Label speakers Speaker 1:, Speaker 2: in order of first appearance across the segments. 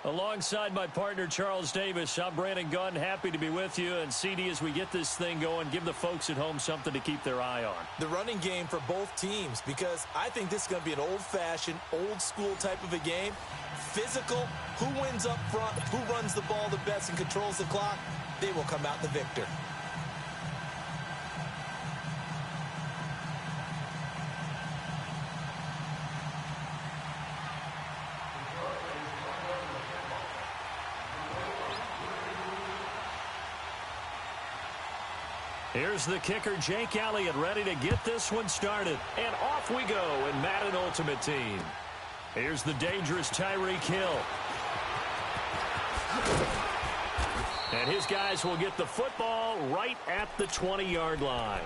Speaker 1: Alongside my partner, Charles Davis, I'm Brandon Gunn. Happy to be with you. And, CD, as we get this thing going, give the folks at home something to keep their eye on.
Speaker 2: The running game for both teams, because I think this is going to be an old-fashioned, old-school type of a game. Physical, who wins up front, who runs the ball the best and controls the clock, they will come out the victor.
Speaker 1: Here's the kicker, Jake Elliott, ready to get this one started. And off we go in Madden Ultimate Team. Here's the dangerous Tyreek Hill. And his guys will get the football right at the 20-yard line.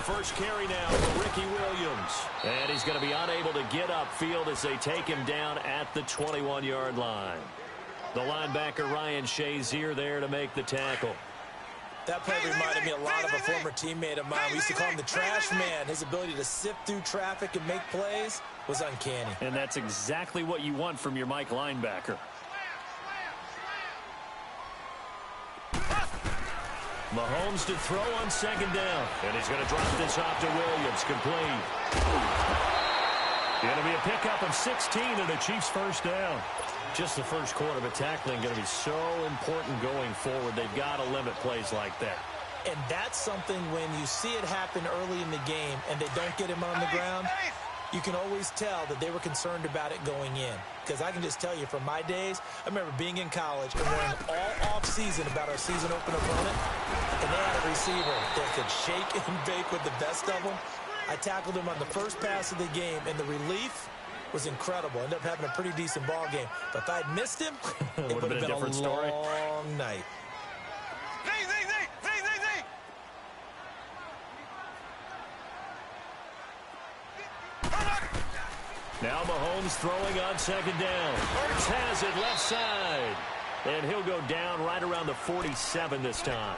Speaker 1: First carry now for Ricky Williams. And he's going to be unable to get upfield as they take him down at the 21-yard line. The linebacker, Ryan Shazier, there to make the tackle.
Speaker 2: That play reminded me a lot of a former teammate of mine. We used to call him the trash man. His ability to sift through traffic and make plays was uncanny.
Speaker 1: And that's exactly what you want from your Mike linebacker. Mahomes to throw on second down. And he's going to drop this off to Williams. Complete. Going to be a pickup of 16 and a Chiefs first down. Just the first quarter of a tackling going to be so important going forward. They've got to limit plays like that.
Speaker 2: And that's something when you see it happen early in the game and they don't get him on the ground, you can always tell that they were concerned about it going in. Because I can just tell you from my days, I remember being in college and worrying all off-season about our season opener opponent. And they had a receiver that could shake and bake with the best of them. I tackled him on the first pass of the game, and the relief was incredible. Ended up having a pretty decent ball game. But if I had missed him, it would have been a different story. Long night.
Speaker 1: Now Mahomes throwing on second down. Ertz has it left side. And he'll go down right around the 47 this time.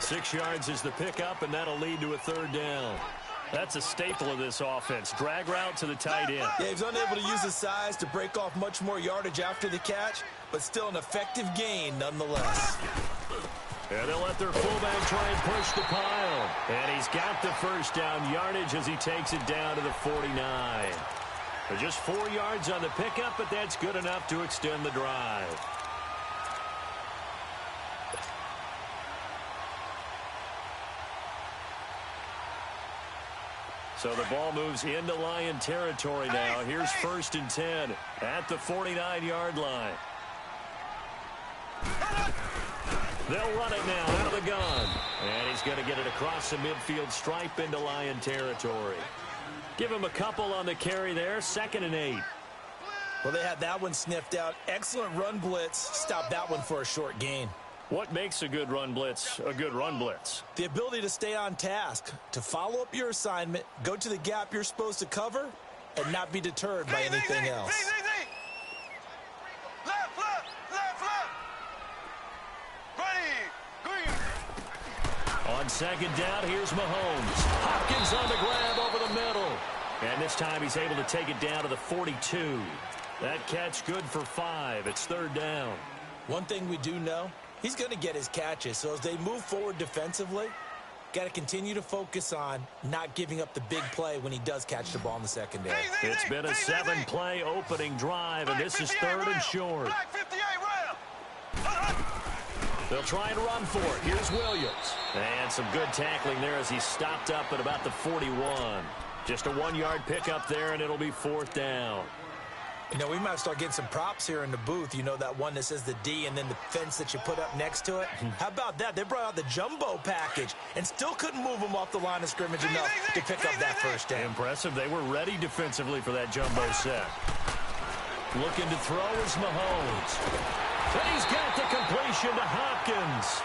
Speaker 1: 6 yards is the pickup, and that'll lead to a third down. That's a staple of this offense. Drag route to the tight end.
Speaker 2: Yeah, he's unable to use his size to break off much more yardage after the catch, but still an effective gain nonetheless.
Speaker 1: And they'll let their fullback try and push the pile. And he's got the first down yardage as he takes it down to the 49. But just 4 yards on the pickup, but that's good enough to extend the drive. So the ball moves into Lion territory now. Here's 1st and 10 at the 49-yard line. They'll run it now out of the gun. And he's going to get it across the midfield stripe into Lion territory. Give him a couple on the carry there. 2nd and 8.
Speaker 2: Well, they had that one sniffed out. Excellent run blitz. Stop that one for a short gain.
Speaker 1: What makes a good run blitz a good run blitz?
Speaker 2: The ability to stay on task, to follow up your assignment, go to the gap you're supposed to cover, and not be deterred by anything else.
Speaker 1: On second down, here's Mahomes. Hopkins on the grab over the middle. And this time he's able to take it down to the 42. That catch good for 5. It's 3rd down.
Speaker 2: One thing we do know, he's going to get his catches. So as they move forward defensively, got to continue to focus on not giving up the big play when he does catch the ball in the secondary.
Speaker 1: It's been a 7-play opening drive, and this is 3rd and short. They'll try and run for it. Here's Williams. And some good tackling there as he stopped up at about the 41. Just a 1-yard pickup there, and it'll be 4th down.
Speaker 2: You know, we might start getting some props here in the booth. You know, that one that says the D and then the fence that you put up next to it? How about that? They brought out the jumbo package and still couldn't move them off the line of scrimmage enough to pick up that first down.
Speaker 1: Impressive. They were ready defensively for that jumbo set. Looking to throw is Mahomes. And he's got the completion to Hopkins.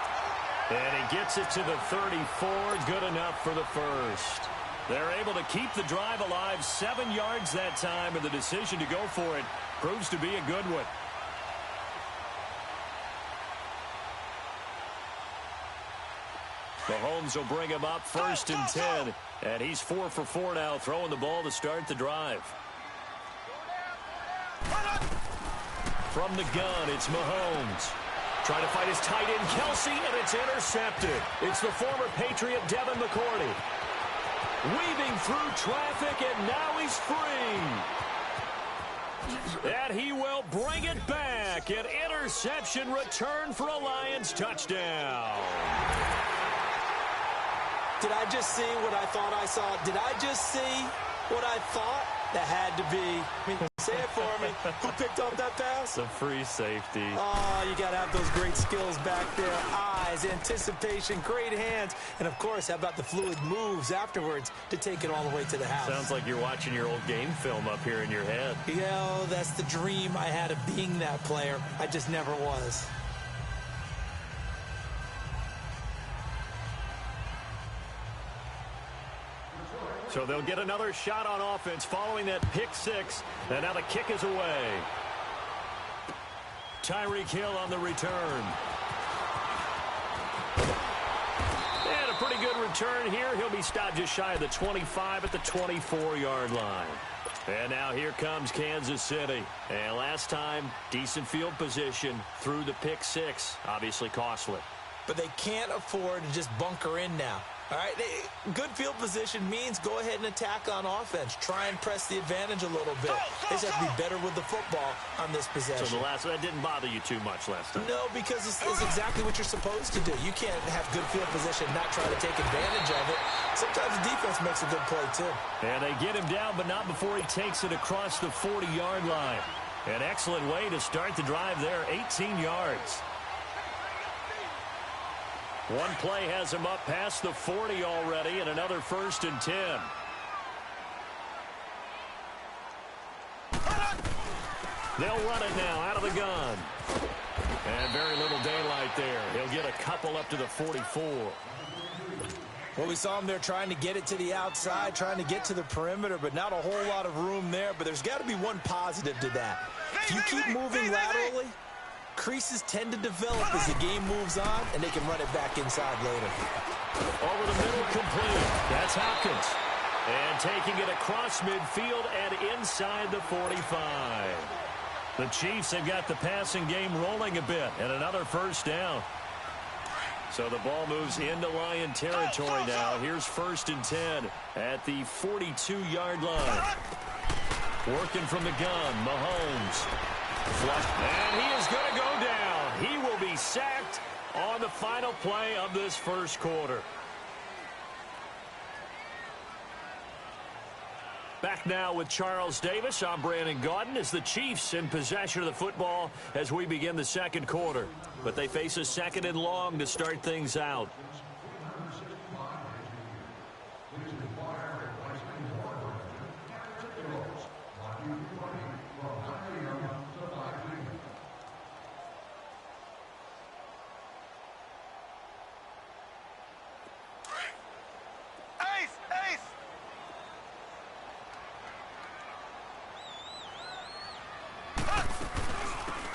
Speaker 1: And he gets it to the 34. Good enough for the first. They're able to keep the drive alive. 7 yards that time, and the decision to go for it proves to be a good one. Mahomes will bring him up 1st and 10. And he's 4 for 4 now, throwing the ball to start the drive. From the gun, it's Mahomes. Trying to fight his tight end, Kelsey, and it's intercepted. It's the former Patriot, Devin McCourty. Weaving through traffic, and now he's free. And he will bring it back. An interception return for a Lions touchdown.
Speaker 2: Did I just see what I thought I saw? Did I just see what I thought? That had to be. I mean, say it for me. Who picked up that pass?
Speaker 1: The free safety.
Speaker 2: Oh, you got to have those great skills back there. Eyes, anticipation, great hands. And, of course, how about the fluid moves afterwards to take it all the way to the house?
Speaker 1: Sounds like you're watching your old game film up here in your head.
Speaker 2: Yeah, that's the dream I had of being that player. I just never was.
Speaker 1: So they'll get another shot on offense following that pick 6. And now the kick is away. Tyreek Hill on the return. And a pretty good return here. He'll be stopped just shy of the 25 at the 24-yard line. And now here comes Kansas City. And last time, decent field position through the pick 6. Obviously costly. But they can't afford to just bunker in now. All right, good field position means go ahead and attack on offense. Try and press the advantage a little bit. They just have to be better with the football on this possession. So that didn't bother you too much last time? No, because it's exactly what you're supposed to do. You can't have good field position and not try to take advantage of it. Sometimes the defense makes a good play, too. And they get him down, but not before he takes it across the 40-yard line. An excellent way to start the drive there, 18 yards. One play has him up past the 40 already, and another 1st and 10. They'll run it now out of the gun. And very little daylight there. He'll get a couple up to the 44. Well, we saw him there trying to get it to the outside, trying to get to the perimeter, but not a whole lot of room there. But there's got to be one positive to that. If you keep moving laterally, creases tend to develop as the game moves on, and they can run it back inside later. Over the middle, complete. That's Hopkins. And taking it across midfield and inside the 45. The Chiefs have got the passing game rolling a bit, and another 1st down. So the ball moves into Lion territory now. Here's 1st and 10 at the 42-yard line. Working from the gun, Mahomes. And he is going to go down. He will be sacked on the final play of this first quarter. Back now with Charles Davis. I'm Brandon Gaudin as the Chiefs in possession of the football as we begin the second quarter. But they face a 2nd and long to start things out.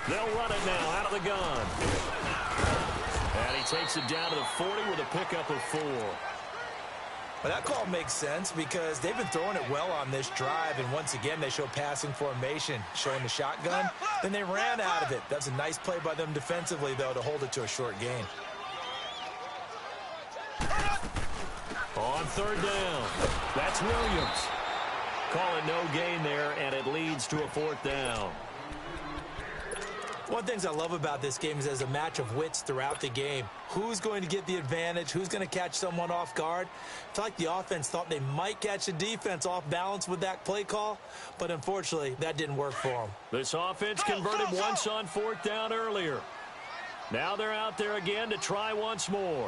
Speaker 1: They'll run it now out of the gun. And he takes it down to the 40 with a pickup of 4. Well, that call makes sense because they've been throwing it well on this drive, and once again they show passing formation, showing the shotgun. Then they ran out of it. That's a nice play by them defensively, though, to hold it to a short gain. On 3rd down, that's Williams. Call it no gain there, and it leads to a 4th down. One of the things I love about this game is there's a match of wits throughout the game. Who's going to get the advantage? Who's going to catch someone off guard? I feel like the offense thought they might catch the defense off balance with that play call, but unfortunately, that didn't work for them. This offense converted once on 4th down earlier. Now they're out there again to try once more.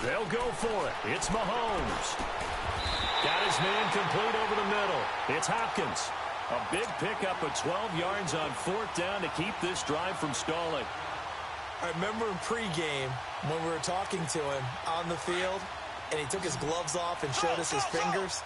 Speaker 1: They'll go for it. It's Mahomes. Got his man complete over the middle. It's Hopkins. A big pickup of 12 yards on 4th down to keep this drive from stalling.
Speaker 2: I remember in pregame when we were talking to him on the field, and he took his gloves off and showed us his fingers.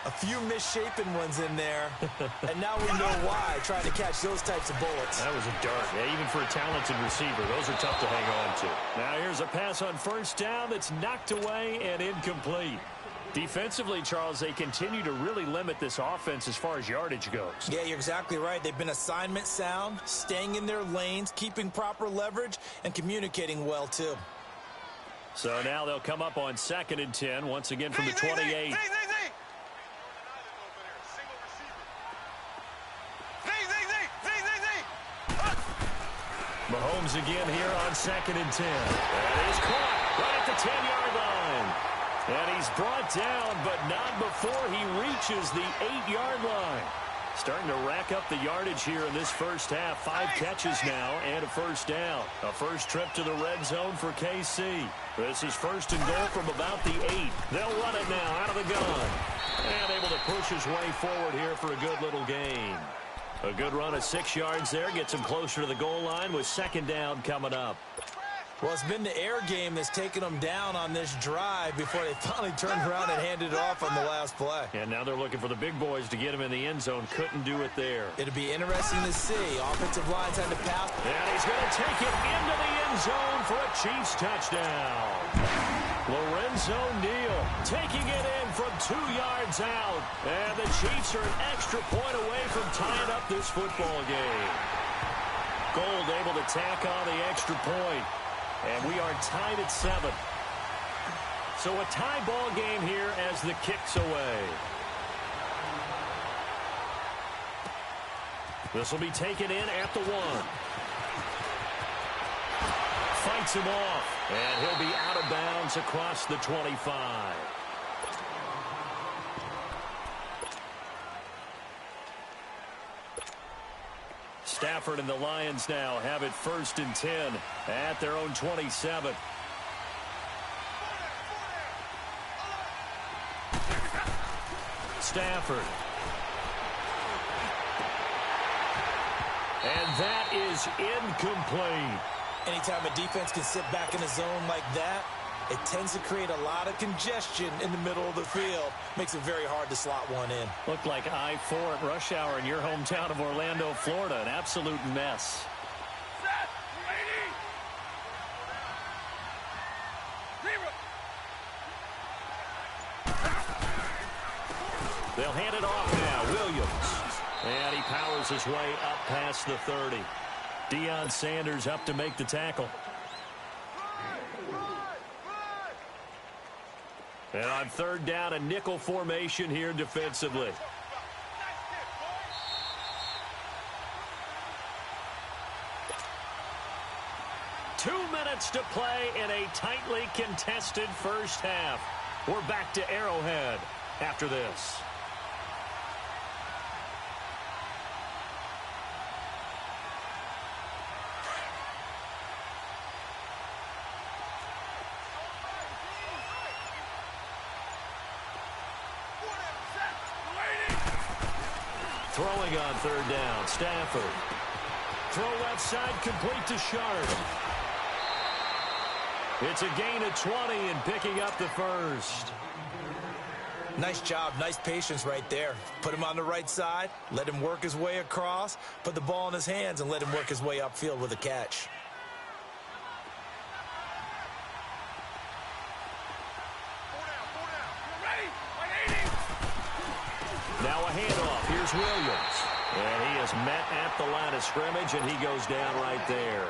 Speaker 2: A few misshapen ones in there, and now we know why, trying to catch those types of bullets.
Speaker 1: That was a dart. Yeah, even for a talented receiver, those are tough to hang on to. Now here's a pass on first down that's knocked away and incomplete. Defensively, Charles, they continue to really limit this offense as far as yardage goes.
Speaker 2: Yeah, you're exactly right. They've been assignment sound, staying in their lanes, keeping proper leverage, and communicating well, too.
Speaker 1: So now they'll come up on 2nd and 10, once again from the 28. Mahomes again here on 2nd and 10. That is caught right at the 10-yard line. And he's brought down, but not before he reaches the 8-yard line. Starting to rack up the yardage here in this first half. 5 catches now and a first down. A first trip to the red zone for KC. This is 1st and goal from about the 8. They'll run it now out of the gun. And able to push his way forward here for a good little gain. A good run of 6 yards there. Gets him closer to the goal line with 2nd down coming up.
Speaker 2: Well, it's been the air game that's taken them down on this drive before they finally turned around and handed it off on the last play.
Speaker 1: And now they're looking for the big boys to get him in the end zone. Couldn't do it there.
Speaker 2: It'll be interesting to see. Offensive line's had to pass.
Speaker 1: And he's going to take it into the end zone for a Chiefs touchdown. Lorenzo Neal taking it in from 2 yards out. And the Chiefs are an extra point away from tying up this football game. Gold able to tack on the extra point. And we are tied at 7. So a tie ball game here as the kick's away. This will be taken in at the 1. Fights him off. And he'll be out of bounds across the 25. Stafford and the Lions now have it 1st and 10 at their own 27. Stafford. And that is incomplete.
Speaker 2: Anytime a defense can sit back in a zone like that, it tends to create a lot of congestion in the middle of the field. Makes it very hard to slot one in.
Speaker 1: Looked like I-4 at rush hour in your hometown of Orlando, Florida. An absolute mess. They'll hand it off now. Williams. And he powers his way up past the 30. Deion Sanders up to make the tackle. And on 3rd down, a nickel formation here defensively. Two minutes to play in a tightly contested first half. We're back to Arrowhead after this. Throwing on 3rd down, Stafford. Throw left side, complete to Sharp. It's a gain of 20 and picking up the first.
Speaker 2: Nice job, nice patience right there. Put him on the right side, let him work his way across, put the ball in his hands, and let him work his way upfield with a catch.
Speaker 1: Now a handoff. Here's Williams. And he is met at the line of scrimmage, and he goes down right there.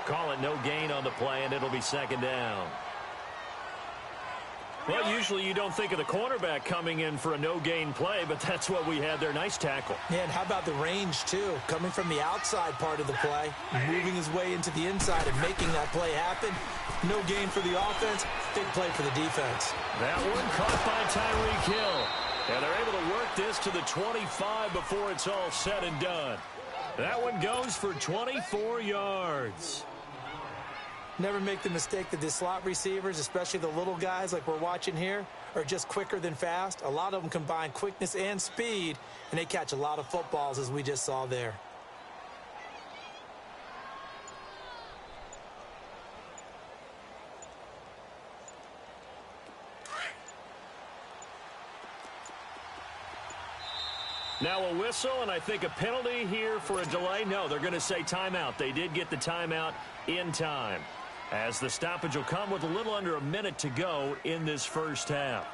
Speaker 1: Call it no gain on the play, and it'll be 2nd down. Well, usually you don't think of the cornerback coming in for a no-gain play, but that's what we had there. Nice tackle.
Speaker 2: Yeah, and how about the range, too? Coming from the outside part of the play, moving his way into the inside and making that play happen. No gain for the offense, big play for the defense.
Speaker 1: That one caught by Tyreek Hill. And they're able to work this to the 25 before it's all said and done. That one goes for 24 yards.
Speaker 2: Never make the mistake that the slot receivers, especially the little guys like we're watching here, are just quicker than fast. A lot of them combine quickness and speed, and they catch a lot of footballs, as we just saw there.
Speaker 1: Now a whistle, and I think a penalty here for a delay. No, they're going to say timeout. They did get the timeout in time, as the stoppage will come with a little under a minute to go in this first half.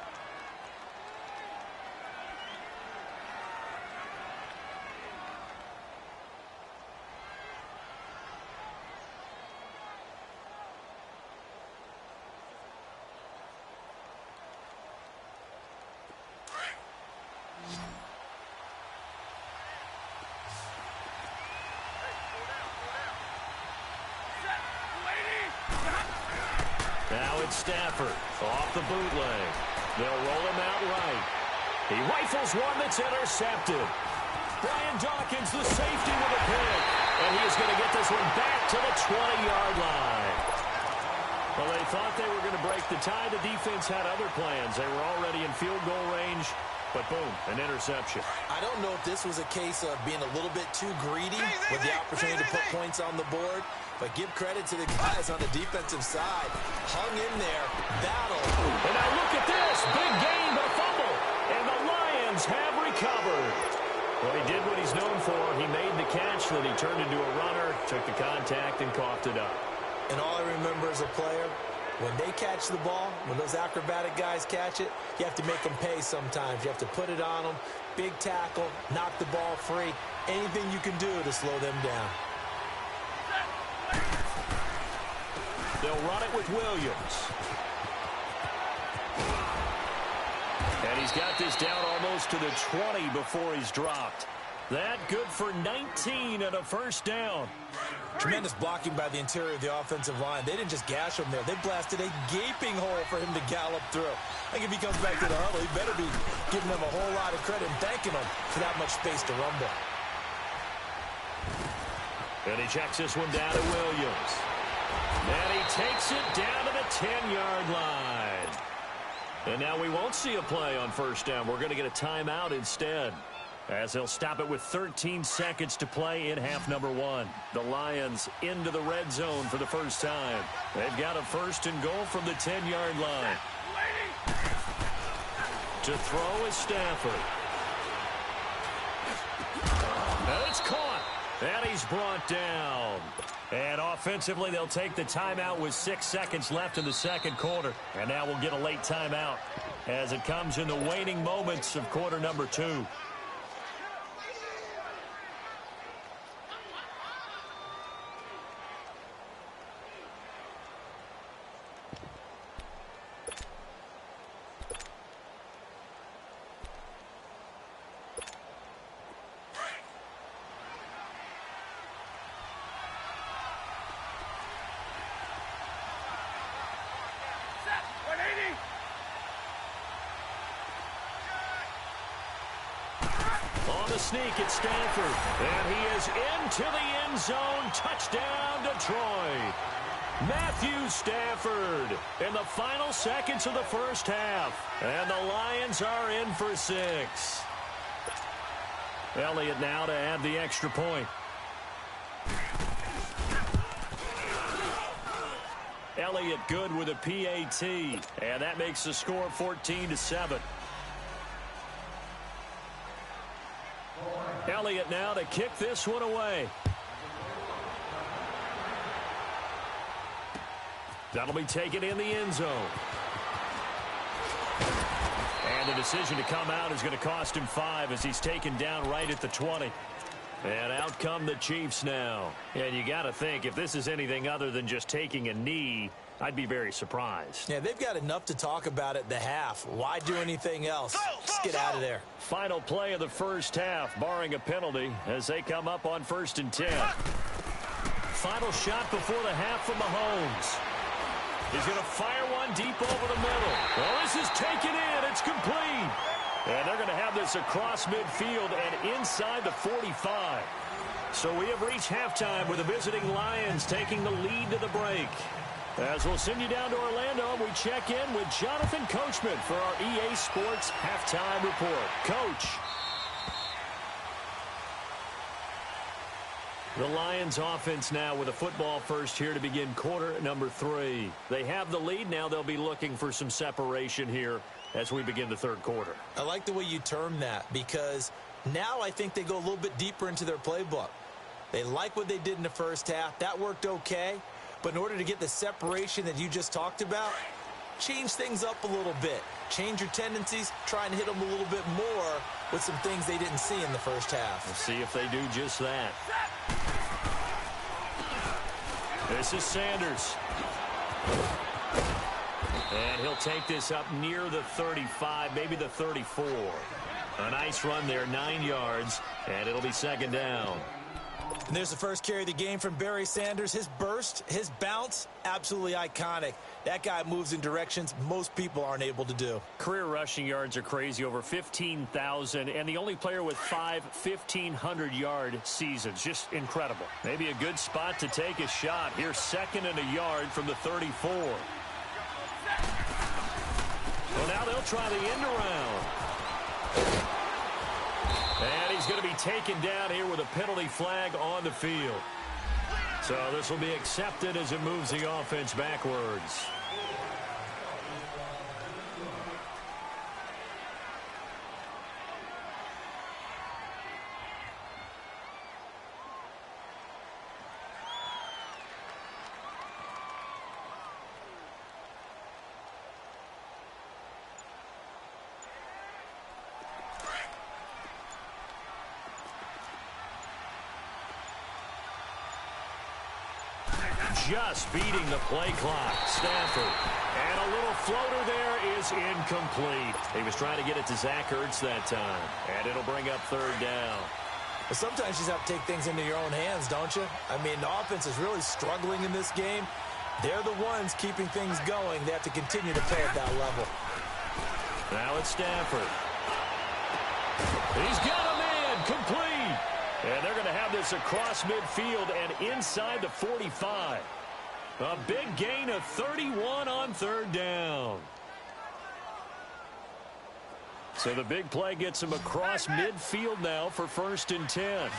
Speaker 1: Now it's Stafford off the bootleg. They'll roll him out right. He rifles one that's intercepted. Brian Dawkins, the safety, with a pick. And he is going to get this one back to the 20-yard line. Well, they thought they were going to break the tie. The defense had other plans. They were already in field goal range. But boom, an interception.
Speaker 2: I don't know if this was a case of being a little bit too greedy with the opportunity to put points on the board. But give credit to the guys on the defensive side. Hung in there, battled.
Speaker 1: And now look at this. Big gain, but fumble. And the Lions have recovered. Well, he did what he's known for. He made the catch, then he turned into a runner, took the contact, and coughed it up.
Speaker 2: And all I remember as a player, when they catch the ball, when those acrobatic guys catch it, you have to make them pay sometimes. You have to put it on them. Big tackle, knock the ball free. Anything you can do to slow them down.
Speaker 1: They'll run it with Williams. And he's got this down almost to the 20 before he's dropped. That good for 19 and a first down.
Speaker 2: Tremendous blocking by the interior of the offensive line. They didn't just gash him there. They blasted a gaping hole for him to gallop through. I think if he comes back to the huddle, he better be giving them a whole lot of credit and thanking them for that much space to rumble.
Speaker 1: And he checks this one down to Williams. And he takes it down to the 10-yard line. And now we won't see a play on first down. We're going to get a timeout instead, as they'll stop it with 13 seconds to play in half number one. The Lions into the red zone for the first time. They've got a first and goal from the 10-yard line. To throw is Stafford. And it's caught. And he's brought down. And offensively, they'll take the timeout with 6 seconds left in the second quarter. And now we'll get a late timeout as it comes in the waning moments of quarter number 2. On the sneak, it's Stanford. And he is into the end zone. Touchdown, Detroit. Matthew Stafford in the final seconds of the first half. And the Lions are in for 6. Elliott now to add the extra point. Elliott good with a PAT. And that makes the score 14-7. Elliott now to kick this one away. That'll be taken in the end zone. And the decision to come out is going to cost him 5 as he's taken down right at the 20. And out come the Chiefs now. And you got to think, if this is anything other than just taking a knee, I'd be very surprised.
Speaker 2: Yeah, they've got enough to talk about at the half. Why do anything else? Just get out of there.
Speaker 1: Final play of the first half, barring a penalty, as they come up on 1st and 10. Final shot before the half from Mahomes. He's going to fire one deep over the middle. Well, this is taken in. It's complete. And they're going to have this across midfield and inside the 45. So we have reached halftime with the visiting Lions taking the lead to the break. As we'll send you down to Orlando, we check in with Jonathan Coachman for our EA Sports Halftime Report. Coach. The Lions offense now with a football first here to begin quarter number 3. They have the lead. Now they'll be looking for some separation here as we begin the third quarter.
Speaker 2: I like the way you term that, because Now I think they go a little bit deeper into their playbook. They like what they did in the first half. That worked okay. But in order to get the separation that you just talked about, change things up a little bit. Change your tendencies. Try and hit them a little bit more with some things they didn't see in the first half.
Speaker 1: We'll see if they do just that. This is Sanders. And he'll take this up near the 35, maybe the 34. A nice run there, 9 yards, and it'll be second down.
Speaker 2: And there's the first carry of the game from Barry Sanders. His burst, his bounce, absolutely iconic. That guy moves in directions most people aren't able to do.
Speaker 1: Career rushing yards are crazy, over 15,000, and the only player with 5 1,500-yard seasons. Just incredible. Maybe a good spot to take a shot. Here's second and a yard from the 34. Well, now they'll try the end around. And he's going to be taken down here with a penalty flag on the field. So this will be accepted as it moves the offense backwards. Just beating the play clock. Stafford. And a little floater there is incomplete. He was trying to get it to Zach Ertz that time. And it'll bring up third down.
Speaker 2: But sometimes you just have to take things into your own hands, don't you? I mean, the offense is really struggling in this game. They're the ones keeping things going. They have to continue to play at that level.
Speaker 1: Now it's Stafford. He's got a man. Complete. And they're going to have this across midfield and inside the 45. A big gain of 31 on third down. So the big play gets him across midfield now for 1st and 10.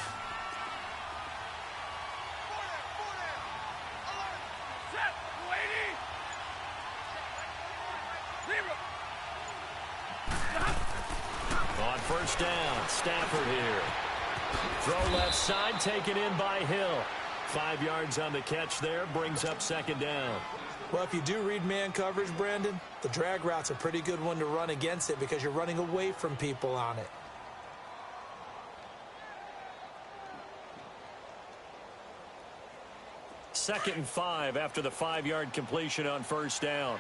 Speaker 1: On 1st down, Stafford here. Throw left side, taken in by Hill. 5 yards on the catch there, brings up second down.
Speaker 2: Well, if you do read man coverage, Brandon, the drag route's a pretty good one to run against it because you're running away from people on it.
Speaker 1: Second and 5 after the 5-yard completion on 1st down.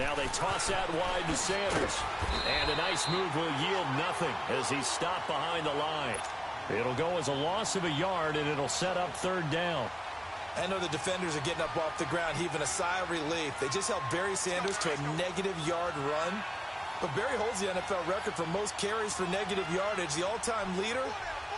Speaker 1: Now they toss out wide to Sanders. And a nice move will yield nothing as he's stopped behind the line. It'll go as a loss of a yard, and it'll set up third down.
Speaker 2: I know the defenders are getting up off the ground, heaving a sigh of relief. They just held Barry Sanders to a -yard run. But Barry holds the NFL record for most carries for negative yardage. The all-time leader,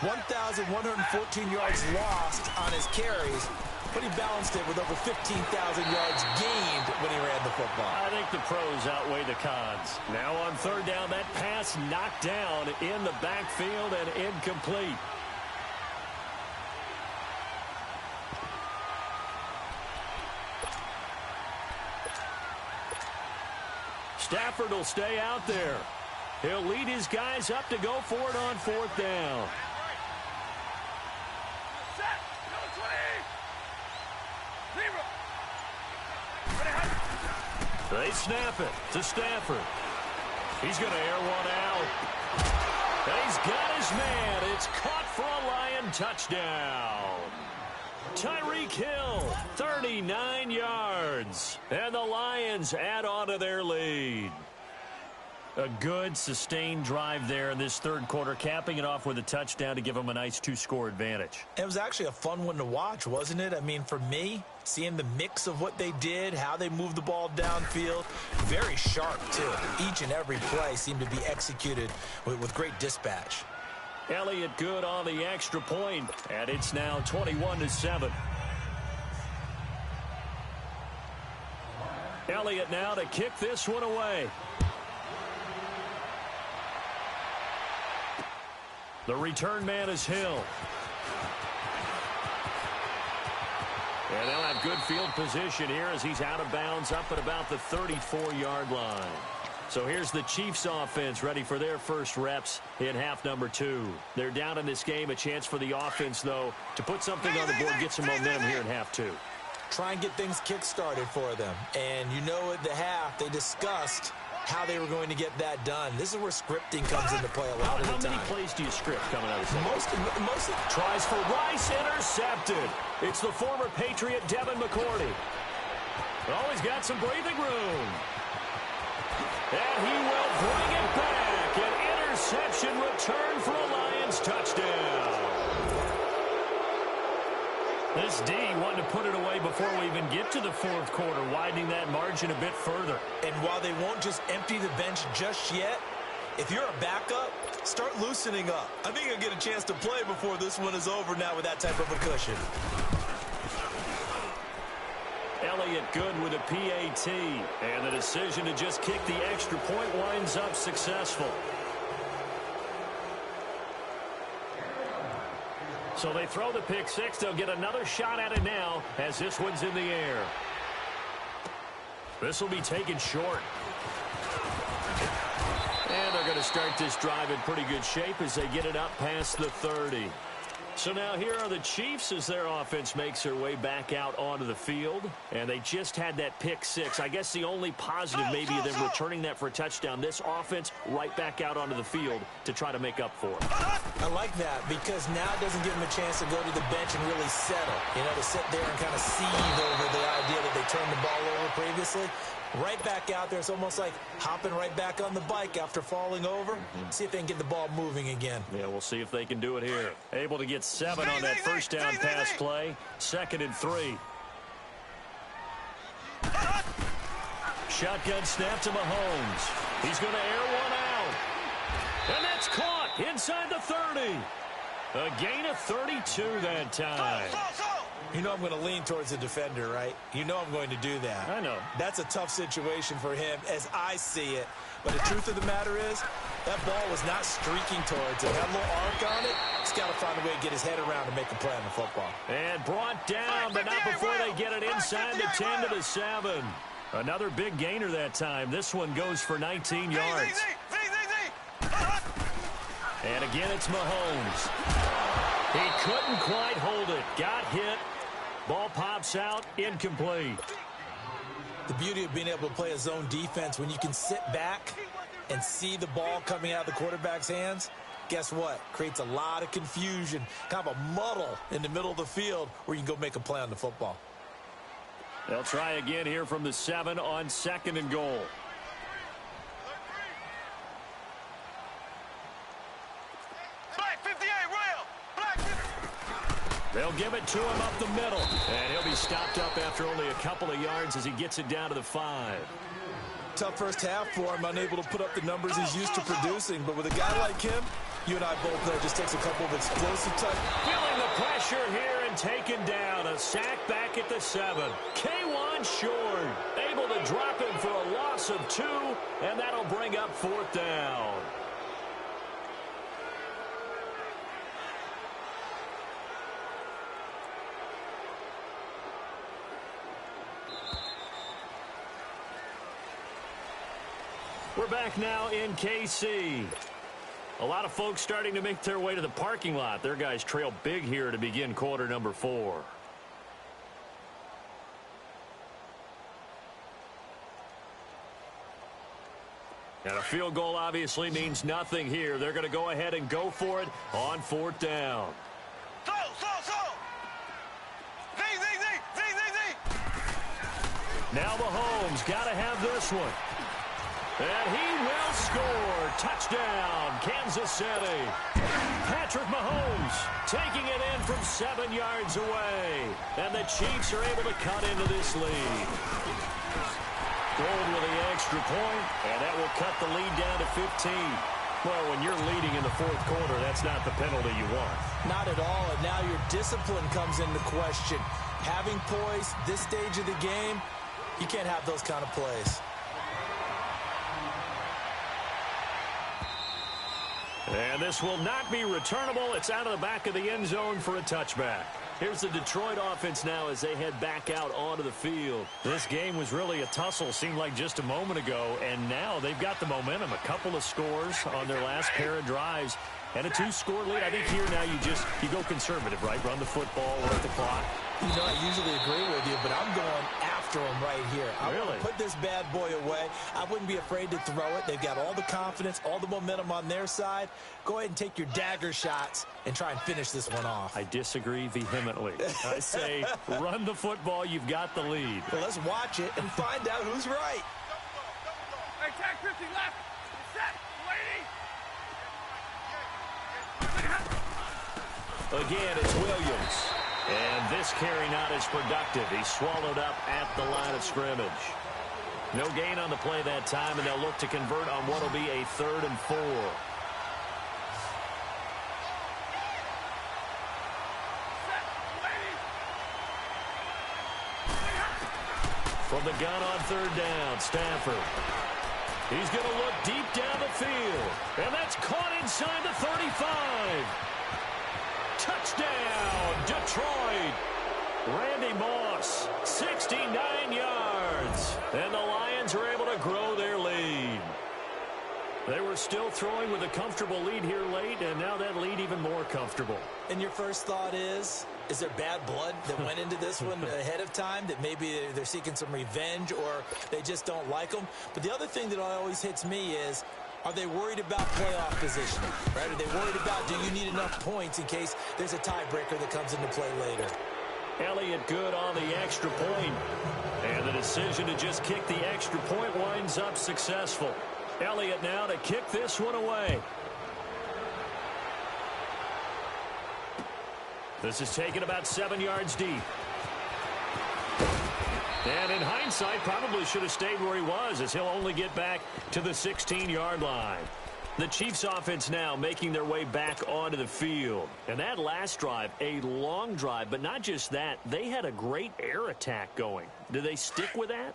Speaker 2: 1,114 yards lost on his carries. But he balanced it with over 15,000 yards gained when he ran the football.
Speaker 1: I think the pros outweigh the cons. Now on third down, that pass knocked down in the backfield and incomplete. Stafford will stay out there. He'll lead his guys up to go for it on 4th down. They snap it to Stafford. He's going to air one out. And he's got his man. It's caught for a Lion touchdown. Tyreek Hill, 39 yards. And the Lions add on to their lead. A good, sustained drive there in this third quarter, capping it off with a touchdown to give them a nice 2-score advantage.
Speaker 2: It was actually a fun one to watch, wasn't it? I mean, for me, seeing the mix of what they did, how they moved the ball downfield, very sharp, too. Each and every play seemed to be executed with great dispatch.
Speaker 1: Elliott good on the extra point, and it's now 21-7. Elliott now to kick this one away. The return man is Hill. And they'll have good field position here as he's out of bounds up at about the 34-yard line. So here's the Chiefs offense ready for their first reps in half number 2. They're down in this game. A chance for the offense, though, to put something on the board, get some momentum here in half 2.
Speaker 2: Try and get things kick-started for them. And you know at the half, they discussed how they were going to get that done. This is where scripting comes into play a lot of the time.
Speaker 1: How many plays do you script coming out of the
Speaker 2: Mostly.
Speaker 1: Tries for Rice, intercepted. It's the former Patriot Devin McCourty. Always got some breathing room. And he will bring it back. An interception return for a Lions touchdown. This D wanting to put it away before we even get to the fourth quarter, widening that margin a bit further.
Speaker 2: And while they won't just empty the bench just yet, if you're a backup, start loosening up. I think you'll get a chance to play before this one is over now with that type of a cushion.
Speaker 1: Elliott good with a PAT. And the decision to just kick the extra point winds up successful. So they throw the pick six. They'll get another shot at it now as this one's in the air. This will be taken short. And they're going to start this drive in pretty good shape as they get it up past the 30. So now here are the Chiefs as their offense makes their way back out onto the field. And they just had that pick six. I guess the only positive maybe of them returning that for a touchdown. This offense right back out onto the field to try to make up for it.
Speaker 2: I like that because now it doesn't give them a chance to go to the bench and really settle. You know, to sit there and kind of seethe over the idea that they turned the ball over previously. Right back out there. It's almost like hopping right back on the bike after falling over. See if they can get the ball moving again.
Speaker 1: Yeah, we'll see if they can do it here. Able to get 7 on that first down pass play. 2nd and 3. Shotgun snap to Mahomes. He's going to air one out. And that's caught inside the 30. A gain of 32 that time.
Speaker 2: You know I'm going to lean towards the defender, right? You know I'm going to do that.
Speaker 1: I know.
Speaker 2: That's a tough situation for him as I see it. But the truth of the matter is, that ball was not streaking towards him. Had a little arc on it. He's got to find a way to get his head around and make a play on the football.
Speaker 1: And brought down, but not before they get it inside the 10 to the 7. Another big gainer that time. This one goes for 19 yards. And again, it's Mahomes. He couldn't quite hold it. Got hit. Ball pops out, incomplete.
Speaker 2: The beauty of being able to play a zone defense when you can sit back and see the ball coming out of the quarterback's hands, guess what? Creates a lot of confusion, kind of a muddle in the middle of the field where you can go make a play on the football.
Speaker 1: They'll try again here from the 7 on 2nd and goal. They'll give it to him up the middle. And he'll be stopped up after only a couple of yards as he gets it down to the 5.
Speaker 2: Tough first half for him, unable to put up the numbers he's used to producing. But with a guy like him, you and I both know it just takes a couple of explosive touches.
Speaker 1: Feeling the pressure here and taken down. A sack back at the 7. K1 short. Able to drop him for a loss of 2. And that'll bring up 4th down. We're back now in KC. A lot of folks starting to make their way to the parking lot. Their guys trail big here to begin quarter number 4. And a field goal obviously means nothing here. They're going to go ahead and go for it on 4th down. Now Mahomes got to have this one. And he will score. Touchdown, Kansas City. Patrick Mahomes taking it in from 7 yards away. And the Chiefs are able to cut into this lead. Gold with the extra point, and that will cut the lead down to 15. Well, when you're leading in the 4th quarter, that's not the penalty you want.
Speaker 2: Not at all, and now your discipline comes into question. Having poise this stage of the game, you can't have those kind of plays.
Speaker 1: And this will not be returnable. It's out of the back of the end zone for a touchback. Here's the Detroit offense now as they head back out onto the field. This game was really a tussle, seemed like just a moment ago, and now they've got the momentum. A couple of scores on their last pair of drives and a 2-score lead. I think here now you go conservative, right? Run the football, work the clock.
Speaker 2: You know, I usually agree with you, but I'm going after him right here. I want to put this bad boy away. I wouldn't be afraid to throw it. They've got all the confidence, all the momentum on their side. Go ahead and take your dagger shots and try and finish this one off.
Speaker 1: I disagree vehemently. I say run the football. You've got the lead.
Speaker 2: Well, let's watch it and find out who's right.
Speaker 3: Hey, tag 50 left. Set. Lady.
Speaker 1: Again, it's Williams. And this carry not as productive. He's swallowed up at the line of scrimmage. No gain on the play that time, and they'll look to convert on what will be a 3rd and 4. From the gun on 3rd down, Stafford. He's going to look deep down the field. And that's caught inside the 35. Touchdown, Detroit. Randy Moss, 69 yards. And the Lions are able to grow their lead. They were still throwing with a comfortable lead here late, and now that lead even more comfortable.
Speaker 2: And your first thought is there bad blood that went into this one ahead of time, that maybe they're seeking some revenge or they just don't like them? But the other thing that always hits me is, are they worried about playoff positioning, right? Are they worried about, do you need enough points in case there's a tiebreaker that comes into play later?
Speaker 1: Elliott good on the extra point. And the decision to just kick the extra point winds up successful. Elliott now to kick this one away. This is taken about 7 yards deep. And in hindsight, probably should have stayed where he was, as he'll only get back to the 16-yard line. The Chiefs offense now making their way back onto the field. And that last drive, a long drive, but not just that, they had a great air attack going. Do they stick with that?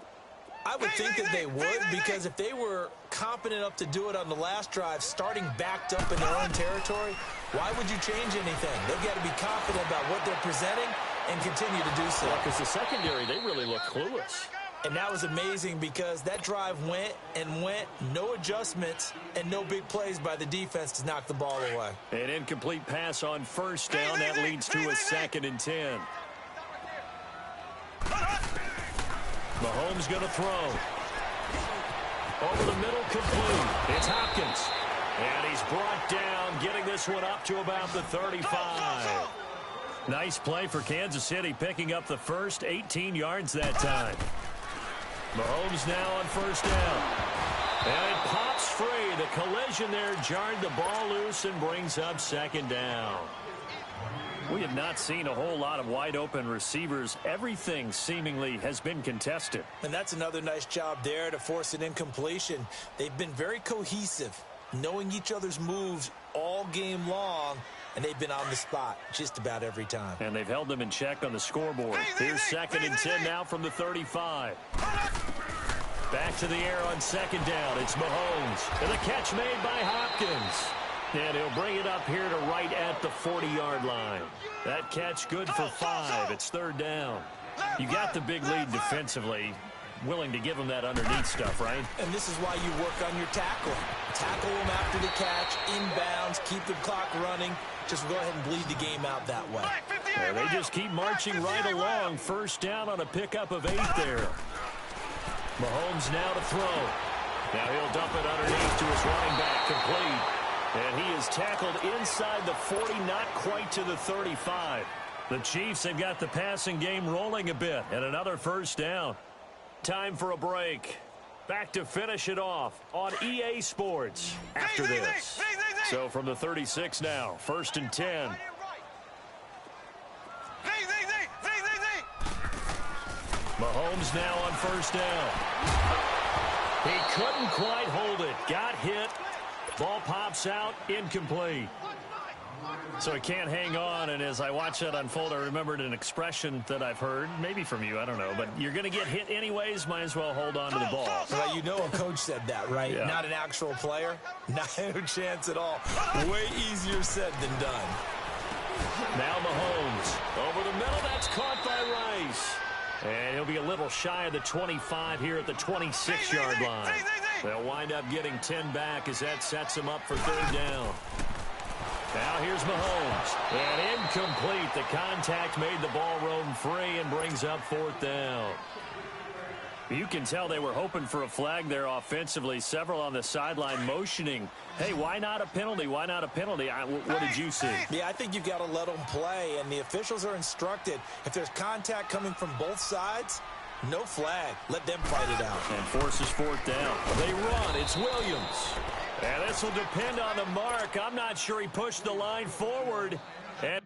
Speaker 2: I would think that they would, because if they were competent enough to do it on the last drive, starting backed up in their own territory, why would you change anything? They've got to be confident about what they're presenting and continue to do so.
Speaker 1: Because the secondary, they really look clueless.
Speaker 2: And that was amazing because that drive went and went, no adjustments, and no big plays by the defense to knock the ball away.
Speaker 1: An incomplete pass on 1st down. That leads to a 2nd and 10. Mahomes going to throw. Over the middle, complete. It's Hopkins. And he's brought down, getting this one up to about the 35. Nice play for Kansas City, picking up the first 18 yards that time. Mahomes now on 1st down. And it pops free. The collision there jarred the ball loose and brings up 2nd down. We have not seen a whole lot of wide-open receivers. Everything seemingly has been contested.
Speaker 2: And that's another nice job there to force an incompletion. They've been very cohesive, knowing each other's moves all game long, and they've been on the spot just about every time.
Speaker 1: And they've held them in check on the scoreboard. Here's 2nd and 10 now from the 35. Back to the air on 2nd down. It's Mahomes. And the catch made by Hopkins. And he'll bring it up here to right at the 40-yard line. That catch good for 5. It's 3rd down. You got the big lead defensively. Willing to give them that underneath stuff, right?
Speaker 2: And this is why you work on your tackling. Tackle them after the catch, inbounds, keep the clock running. Just go ahead and bleed the game out that way.
Speaker 1: Yeah, they just keep marching right along. 1st down on a pickup of 8 there. Mahomes now to throw. Now he'll dump it underneath to his running back, complete. And he is tackled inside the 40, not quite to the 35. The Chiefs have got the passing game rolling a bit, and another 1st down. Time for a break. Back to finish it off on EA Sports after this. So from the 36 now, 1st and 10. Mahomes now on 1st down. He couldn't quite hold it. Got hit. Ball pops out, incomplete. So he can't hang on, and as I watch that unfold, I remembered an expression that I've heard, maybe from you, I don't know, but you're going to get hit anyways, might as well hold on to the ball.
Speaker 2: Well, you know a coach said that, right?
Speaker 1: Yeah.
Speaker 2: Not an actual player. Not a chance at all. Way easier said than done.
Speaker 1: Now Mahomes over the middle. That's caught by Rice. And he'll be a little shy of the 25 here at the 26-yard line. They'll wind up getting 10 back as that sets them up for third down. Now here's Mahomes. And incomplete. The contact made the ball roam free and brings up fourth down. You can tell they were hoping for a flag there offensively. Several on the sideline motioning. Hey, why not a penalty? Why not a penalty? What did you see?
Speaker 2: Yeah, I think you've got to let them play, and the officials are instructed. If there's contact coming from both sides, no flag. Let them fight it out.
Speaker 1: And forces fourth down. They run. It's Williams. And this will depend on the mark. I'm not sure he pushed the line forward. And